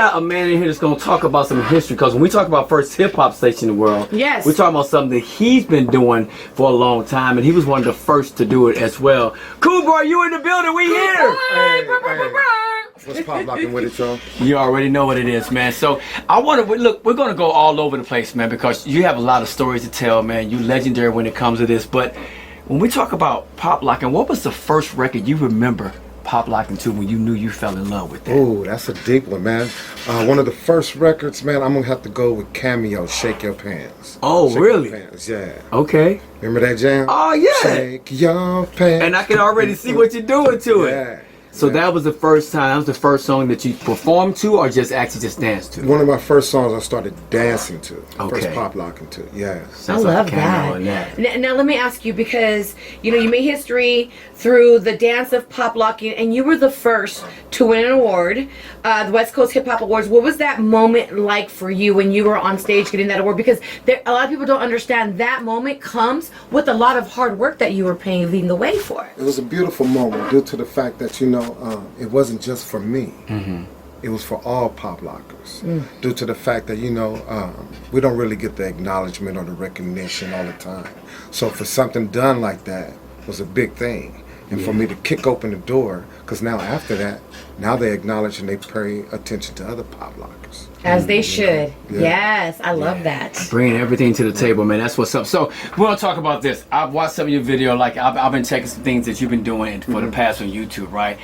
got a man in here that's going to talk about some history, because when we talk about first hip-hop station in the world, yes, we're talking about something that he's been doing for a long time, and he was one of the first to do it as well. Kool Boy, you in the building, we here! Hey. What's pop locking with it, y'all? You already know what it is, man. So I want to look. We're gonna go all over the place, man, because you have a lot of stories to tell, man. You legendary when it comes to this. But when we talk about pop locking, what was the first record you remember pop locking to when you knew you fell in love with that? Ooh, that's a deep one, man. One of the first records, man. I'm gonna have to go with Cameo. Shake Your Pants. Oh, Shake really? Your Pants, yeah. Okay. Remember that jam? Oh yeah. Shake your pants. And I can already see what you're doing to it. Yeah. So that was the first time. That was the first song that you performed to, or just actually just danced to? One of my first songs I started dancing to. Okay. First pop locking to. Yeah. I love that. Now let me ask you, because you made history through the dance of pop locking, and you were the first to win an award, the West Coast Hip Hop Awards. What was that moment like for you when you were on stage getting that award? Because a lot of people don't understand that moment comes with a lot of hard work that you were paving the way for. It was a beautiful moment due to the fact that it wasn't just for me. Mm-hmm. It was for all pop lockers. Due to the fact that we don't really get the acknowledgement or the recognition all the time. So for something done like that was a big thing. And for me to kick open the door, because now after that, now they acknowledge and they pay attention to other pop lockers. As they should. Yeah. Yes, I love that. Bringing everything to the table, man. That's what's up. So we're gonna talk about this. I've watched some of your video. Like I've been checking some things that you've been doing for the past on YouTube, right?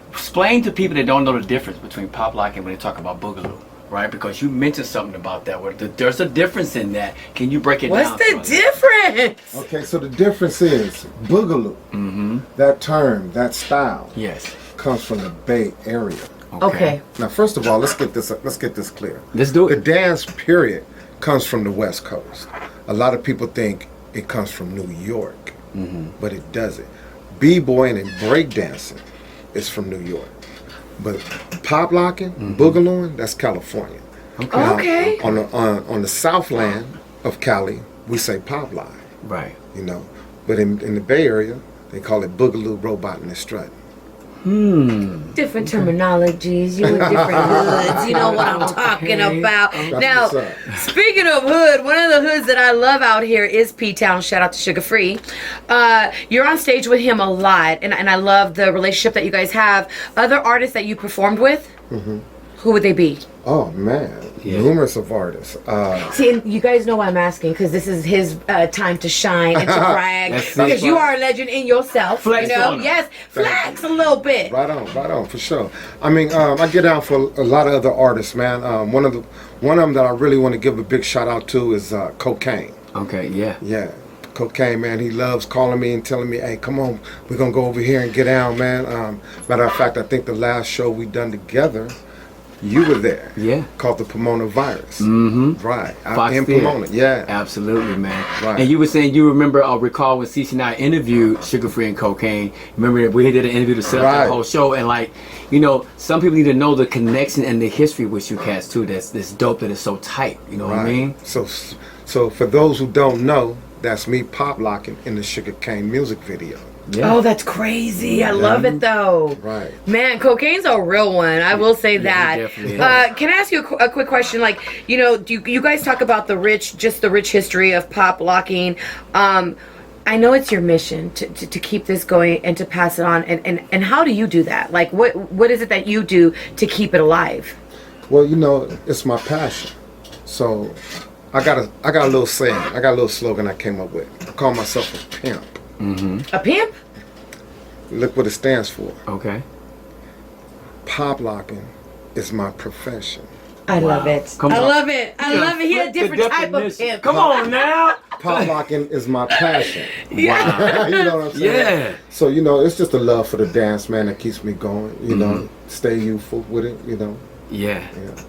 Explain to people that don't know the difference between pop locking when they talk about boogaloo, right? Because you mentioned something about that. Where there's a difference in that. Can you break it down? What's the difference? Okay, so the difference is boogaloo. That term, that style, yes, comes from the Bay Area. Okay. Now, first of all, let's get this clear. Let's do The it. dance period comes from the West Coast. A lot of people think it comes from New York, but it doesn't. B-boying and breakdancing is from New York, but pop locking, boogalooing, that's California. Okay. Now, Okay. on the Southland of Cali, we say pop lock. Right. But in the Bay Area, they call it boogaloo, robot, and the strut. Different terminologies, you in different hoods. You know what I'm talking about. Now, speaking of hood, one of the hoods that I love out here is P-Town. Shout out to Suga Frees. You're on stage with him a lot, and I love the relationship that you guys have. Other artists that you performed with, who would they be? Oh man, numerous of artists. See, and you guys know why I'm asking, because this is his time to shine and to brag. Because you are a legend in yourself. Flex on him. Yes, flex a little bit. Right on, for sure. I mean, I get down for a lot of other artists, man. One of them that I really want to give a big shout out to is Cocaine. Okay. Yeah. Yeah. Cocaine, man, he loves calling me and telling me, hey, come on, we're going to go over here and get down, man. Matter of fact, I think the last show we done together, you were there. Yeah. Called the Pomona Virus. Right. Fox in Theater. Pomona. Yeah. Absolutely, man. Right. And you were saying you recall when CeCe and I interviewed Suga Free and Cocaine. Remember that we did an interview to set up the whole show, and some people need to know the connection and the history with you cats too. That's dope. That is so tight. You know what I mean? So for those who don't know, that's me pop locking in the Sugar Cane music video. Yeah. Oh, that's crazy. I love it, though. Right. Man, Cocaine's a real one. I will say that. Definitely Can I ask you a quick question? Like, do you guys talk about the rich history of pop locking? I know it's your mission to keep this going and to pass it on. And how do you do that? Like, what is it that you do to keep it alive? Well, it's my passion. So I got a little saying. I got a little slogan I came up with. I call myself a pimp. A pimp? Look what it stands for. Okay. Pop locking is my profession. I love it. Come I on. love it. I love it. He a different type of pimp. Come on now. Pop locking is my passion. Wow. You know what I'm saying? Yeah. So, it's just a love for the dance, man, that keeps me going. Stay youthful with it, Yeah.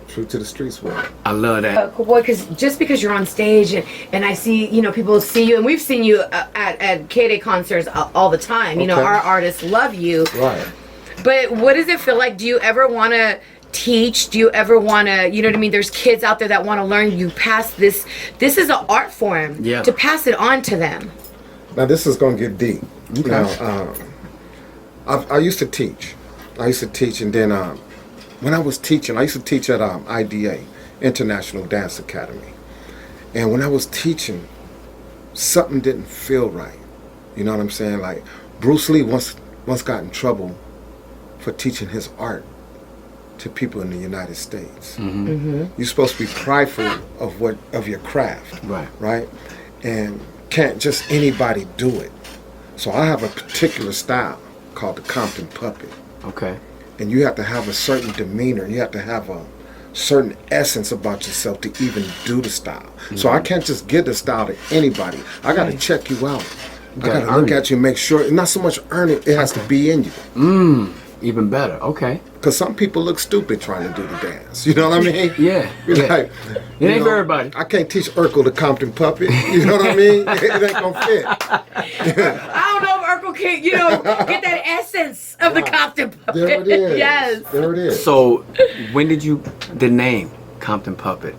True to the streets with it. I love that. Cool Boy, because just because you're on stage and I see, people see you, and we've seen you at Kday concerts all the time. Our artists love you. Right. But what does it feel like? Do you ever want to teach? Do you ever want to, you know what I mean? There's kids out there that want to learn. You pass this. This is an art form. Yeah. To pass it on to them. Now, this is going to get deep. Okay. Now, I used to teach. And then when I was teaching, I used to teach at IDA, International Dance Academy. And when I was teaching, something didn't feel right. You know what I'm saying? Like, Bruce Lee once got in trouble for teaching his art to people in the United States. You're supposed to be prideful of your craft, right? And can't just anybody do it. So I have a particular style called the Compton puppet. Okay. And you have to have a certain demeanor. You have to have a certain essence about yourself to even do the style. So I can't just give the style to anybody. I got to check you out. I got to look at you and make sure, not so much earn it, it has to be in you. Even better. Okay. Because some people look stupid trying to do the dance. You know what I mean? Yeah. Like, it ain't for everybody. I can't teach Urkel the Compton puppet. You know what I mean? It ain't going to fit. I don't know if Urkel can, get that essence of the Compton puppet. There it is. Yes. There it is. So, when did the name Compton Puppet,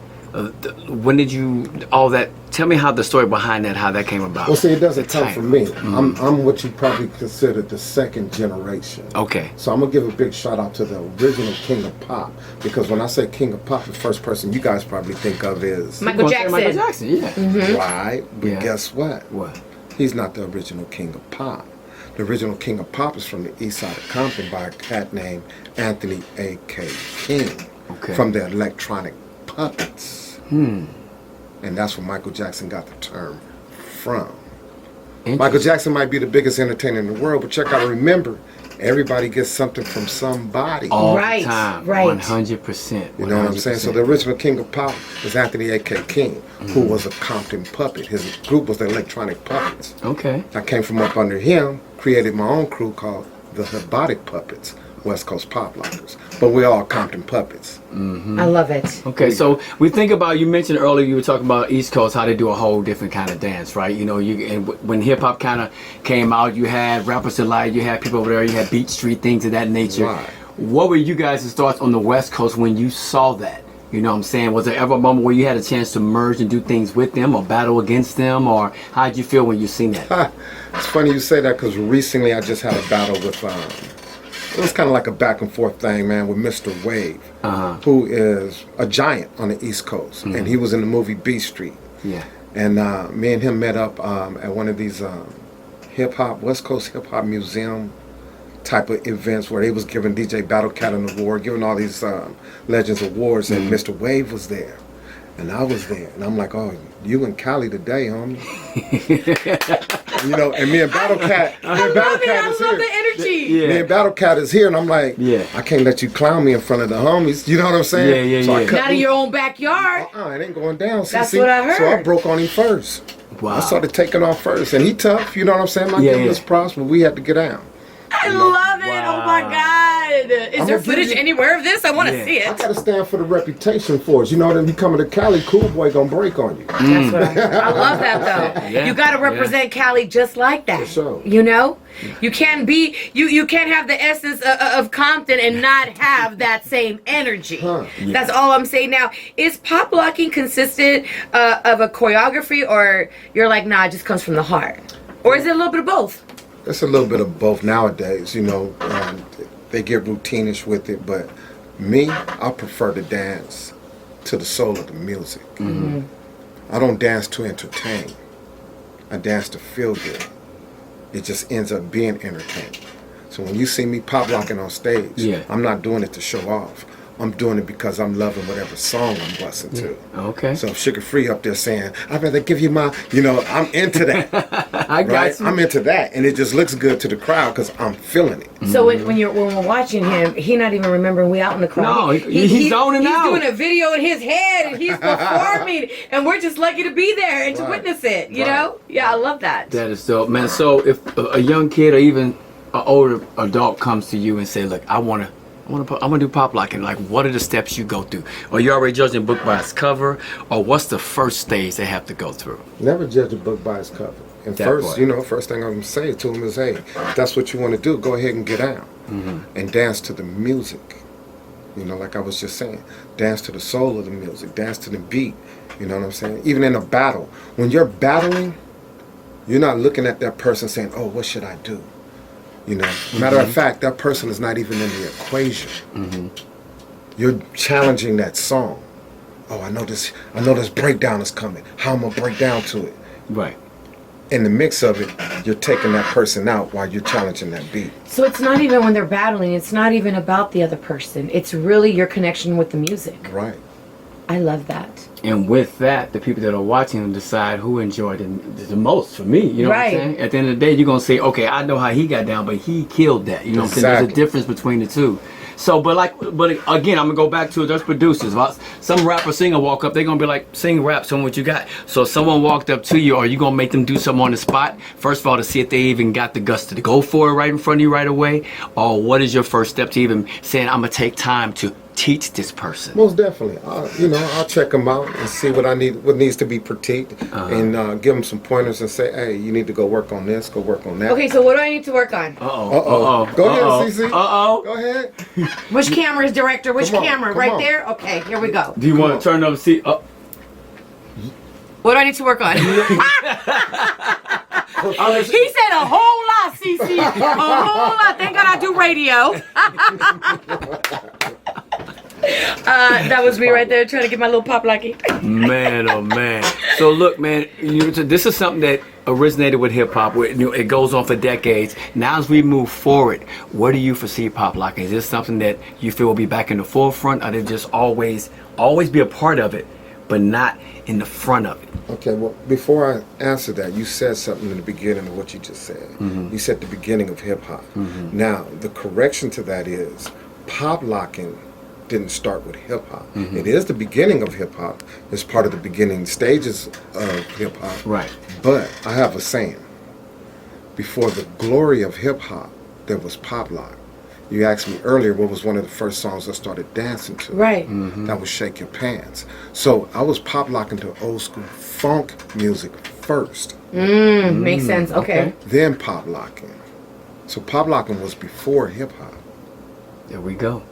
when did you, all that, tell me how the story behind that, how that came about. Well, see, it doesn't come from me. I'm what you probably consider the second generation. Okay. So I'm going to give a big shout out to the original King of Pop, because when I say King of Pop, the first person you guys probably think of is Michael Jackson. Michael Jackson, yeah. Right, but guess what? What? He's not the original King of Pop. The original King of Pop is from the east side of Compton by a cat named Anthony A.K. King from the Electronic Puppets. And that's where Michael Jackson got the term from. Michael Jackson might be the biggest entertainer in the world, but you gotta remember, everybody gets something from somebody. All the time. 100%. You know what I'm saying? So the original King of Pop is Anthony A.K. King, who was a Compton puppet. His group was the Electronic Puppets. Okay. I came from up under him, created my own crew called the Hypnotic Puppets, West Coast Pop Lockers. But we're all Compton puppets. I love it. Okay, so we think about, you mentioned earlier, you were talking about East Coast, how they do a whole different kind of dance, right? And when hip hop kind of came out, you had Rappers Delight, you had people over there, you had Beat Street, things of that nature. Right. What were you guys' thoughts on the West Coast when you saw that? You know what I'm saying? Was there ever a moment where you had a chance to merge and do things with them or battle against them? Or how did you feel when you seen that? It's funny you say that, because recently I just had a battle with, it was kind of like a back and forth thing, man, with Mr. Wave, who is a giant on the East Coast. And he was in the movie Beat Street. Yeah. And me and him met up at one of these West Coast hip hop museum type of events where they was giving DJ Battle Cat an award, giving all these Legends Awards, and Mr. Wave was there. And I was there. And I'm like, oh, you in Cali today, homie. And me and Battle Cat, I love the energy. Me and Battle Cat is here, and I'm like, I can't let you clown me in front of the homies. You know what I'm saying? So not in your own backyard. It ain't going down. That's what I heard. So I broke on him first. Wow. I started taking off first, and he tough. You know what I'm saying? I give him his props, but we had to get down. I love it. Wow. Oh my God. Is there footage anywhere of this? I want to see it. I gotta stand for the reputation for us. You know, when you coming to Cali, Kool Boy gonna break on you. That's what I love that though. You gotta represent Cali just like that. For sure. You know? You can't be you can't have the essence of Compton and not have that same energy. That's all I'm saying. Now, is pop locking consistent of a choreography, or you're like, nah, it just comes from the heart? Or is it a little bit of both? It's a little bit of both nowadays, they get routinish with it, but me, I prefer to dance to the soul of the music. I don't dance to entertain. I dance to feel good. It just ends up being entertaining. So when you see me pop locking on stage, I'm not doing it to show off. I'm doing it because I'm loving whatever song I'm busting to. Okay. So if Suga Frees up there saying, I'd rather give you my, I'm into that. I got you. I'm into that. And it just looks good to the crowd because I'm feeling it. So when we're watching him, he not even remembering we out in the crowd. No, he's zoning out. He's doing a video in his head and he's performing, and we're just lucky to be there and to witness it, you know? Yeah, I love that. That is dope, man. So if a young kid or even an older adult comes to you and say, look, I'm gonna do pop locking. Like, what are the steps you go through? Are you already judging a book by its cover, or what's the first stage they have to go through? Never judge a book by its cover. And first thing I'm gonna say to them is, hey, if that's what you want to do, go ahead and get down and dance to the music. Like I was just saying, dance to the soul of the music, dance to the beat. You know what I'm saying? Even in a battle, when you're battling, you're not looking at that person saying, oh, what should I do? Matter of fact, that person is not even in the equation. you're challenging that song. Oh, I know this breakdown is coming. How am I gonna break down to it? Right. In the mix of it, you're taking that person out while you're challenging that beat. So it's not even when they're battling, it's not even about the other person. It's really your connection with the music. Right. I love that. And with that, the people that are watching decide who enjoyed it the most. For me, you know what I'm saying? At the end of the day, you're going to say, okay, I know how he got down, but he killed that. You know what I'm saying? There's a difference between the two. So, but again, I'm going to go back to those producers. Some rapper singer walk up, they're going to be like, sing rap, show me what you got. So if someone walked up to you, are you going to make them do something on the spot? First of all, to see if they even got the guts to go for it right in front of you right away? Or what is your first step to even saying, I'm going to take time to teach this person? Most definitely. I'll check them out and see what needs to be critiqued, and give them some pointers and say, hey, you need to go work on this, go work on that. Okay, so what do I need to work on? Go ahead, CeCe. Go ahead. Which camera is director? Which camera? Come Right on. there? Okay, here we go. Do you want to turn up and see? What do I need to work on? He said a whole lot, CeCe. A whole lot. Thank God I do radio. That was me right there trying to get my little pop lucky. Man, oh man. So look, man, this is something that originated with hip hop. It goes on for decades. Now as we move forward, what do you foresee pop locking? Is this something that you feel will be back in the forefront, or they just always be a part of it, but not in the front of it? Okay, well, before I answer that, you said something in the beginning of what you just said. You said the beginning of hip hop. Now, the correction to that is pop locking didn't start with hip hop. It is the beginning of hip hop. It's part of the beginning stages of hip hop. Right. But I have a saying. Before the glory of hip hop, there was pop lock. You asked me earlier what was one of the first songs I started dancing to. Right. That was Shake Your Pants. So I was pop locking to old school funk music first. Makes sense. Okay. Then pop locking. So pop locking was before hip hop. There we go.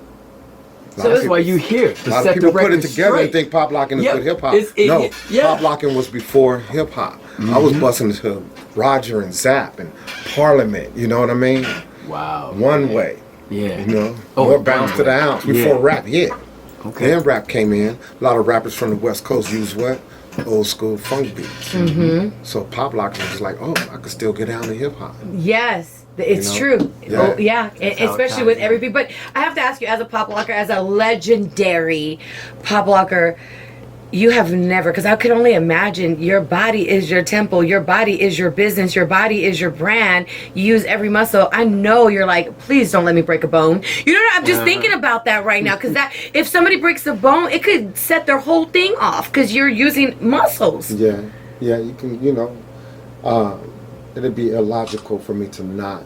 So that's why you hear. A lot of people put it together and think pop locking is with hip hop. No, pop locking was before hip hop. I was busting to Roger and Zapp and Parliament. You know what I mean? Wow. One Way. Yeah. You know, more bounce to the ounce before rap hit. Okay. Then rap came in. A lot of rappers from the West Coast use what? Old school funk beats. So pop locking was like, oh, I could still get down to hip hop. Yes. It's true. Yeah. Oh, yeah. Especially with everything. But I have to ask you, as a pop locker, as a legendary pop locker, you have never, because I could only imagine, your body is your temple, your body is your business, your body is your brand. You use every muscle. I know you're like, please don't let me break a bone. You know what? I'm just thinking about that right now, because that if somebody breaks a bone, it could set their whole thing off because you're using muscles. Yeah, you can, it'd be illogical for me to not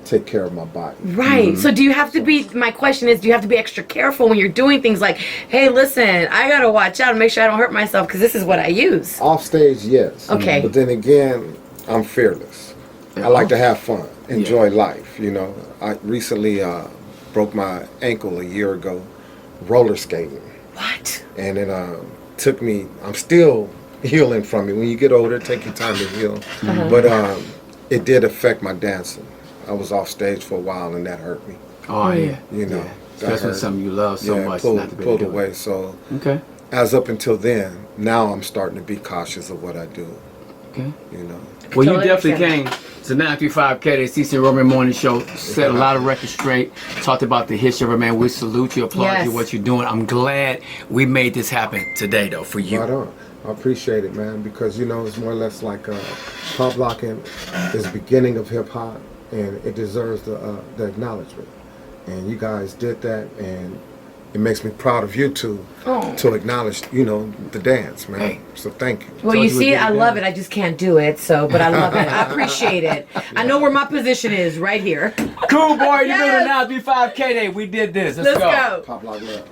take care of my body. Right. So do you have to be, my question is, do you have to be extra careful when you're doing things like, hey, listen, I got to watch out and make sure I don't hurt myself because this is what I use? Off stage, yes. Okay. But then again, I'm fearless. I like to have fun, enjoy life, I recently broke my ankle a year ago roller skating. What? And it took me, I'm still healing from it. When you get older, it takes you time to heal. But it did affect my dancing. I was off stage for a while and that hurt me. Oh yeah. That's something you love so much. Pulled away. So as up until then, now I'm starting to be cautious of what I do. Okay. Totally Well, you definitely came to 935 Kday, CeCe and Romeo Morning Show. Set a lot of records straight. Talked about the history of it, man. We salute you, applaud you, what you're doing. I'm glad we made this happen today, though, for you. Right on. I appreciate it, man, because it's more or less like pop locking is the beginning of hip hop, and it deserves the acknowledgement. And you guys did that, and it makes me proud of you two to acknowledge, the dance, man. Hey. So thank you. Well, you see, I love it. I just can't do it. But I love it. I appreciate it. I know where my position is, right here. Kool Boy, you do the 935 Kday. We did this. Let's go. Pop lock love.